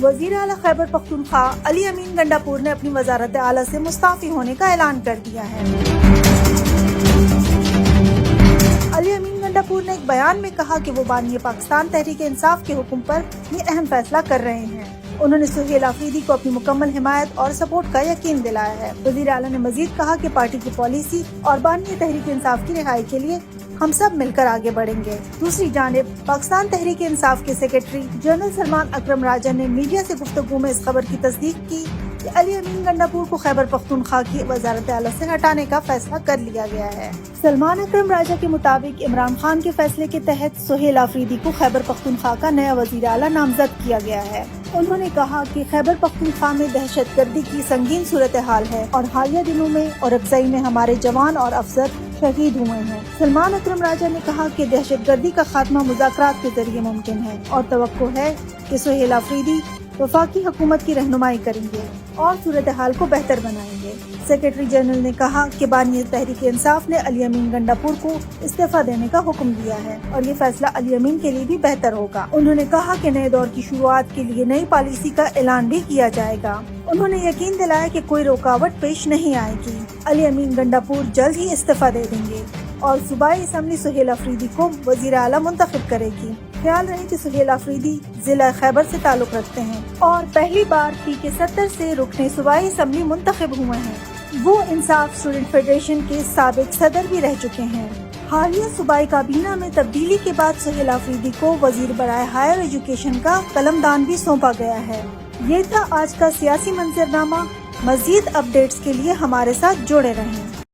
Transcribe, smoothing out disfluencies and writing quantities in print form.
وزیر اعلیٰ خیبر پختونخوا علی امین گنڈاپور نے اپنی وزارت اعلیٰ سے مستعفی ہونے کا اعلان کر دیا ہے۔ علی امین گنڈاپور نے ایک بیان میں کہا کہ وہ بانی پاکستان تحریک انصاف کے حکم پر یہ اہم فیصلہ کر رہے ہیں۔ انہوں نے سہیل آفریدی کو اپنی مکمل حمایت اور سپورٹ کا یقین دلایا ہے۔ وزیر اعلیٰ نے مزید کہا کہ پارٹی کی پالیسی اور بانی تحریک انصاف کی رہائی کے لیے ہم سب مل کر آگے بڑھیں گے۔ دوسری جانب پاکستان تحریک انصاف کے سیکرٹری جنرل سلمان اکرم راجہ نے میڈیا سے گفتگو میں اس خبر کی تصدیق کی کہ علی امین گنڈاپور کو خیبر پختونخوا کی وزارت اعلیٰ سے ہٹانے کا فیصلہ کر لیا گیا ہے۔ سلمان اکرم راجہ کے مطابق عمران خان کے فیصلے کے تحت سہیل آفریدی کو خیبر پختونخوا کا نیا وزیر اعلیٰ نامزد کیا گیا ہے۔ انہوں نے کہا کہ خیبر پختونخوا میں دہشت گردی کی سنگین صورتحال ہے اور حالیہ دنوں میں اور افزائی میں ہمارے جوان اور افسر شہید ہوئے ہیں۔ سلمان اکرم راجہ نے کہا کہ دہشت گردی کا خاتمہ مذاکرات کے ذریعے ممکن ہے اور توقع ہے کہ سہیل آفریدی وفاقی حکومت کی رہنمائی کریں گے اور صورتحال کو بہتر بنائیں گے۔ سیکرٹری جنرل نے کہا کہ بانی تحریک انصاف نے علی امین گنڈاپور کو استعفیٰ دینے کا حکم دیا ہے اور یہ فیصلہ علی امین کے لیے بھی بہتر ہوگا۔ انہوں نے کہا کہ نئے دور کی شروعات کے لیے نئی پالیسی کا اعلان بھی کیا جائے گا۔ انہوں نے یقین دلایا کہ کوئی رکاوٹ پیش نہیں آئے گی۔ علی امین گنڈاپور جلد ہی استعفیٰ دے دیں گے اور صوبائی اسمبلی سہیل آفریدی کو وزیر اعلیٰ منتخب کرے گی۔ خیال رہے کہ سہیل آفریدی ضلع خیبر سے تعلق رکھتے ہیں اور پہلی بار PK-70 سے رکن صوبائی اسمبلی منتخب ہوئے ہیں۔ وہ انصاف اسٹوڈنٹ فیڈریشن کے سابق صدر بھی رہ چکے ہیں۔ حالیہ صوبائی کابینہ میں تبدیلی کے بعد سہیل آفریدی کو وزیر برائے ہائر ایجوکیشن کا قلمدان بھی سونپا گیا ہے۔ یہ تھا آج کا سیاسی منظرنامہ۔ مزید اپڈیٹس کے لیے ہمارے ساتھ جڑے رہیں۔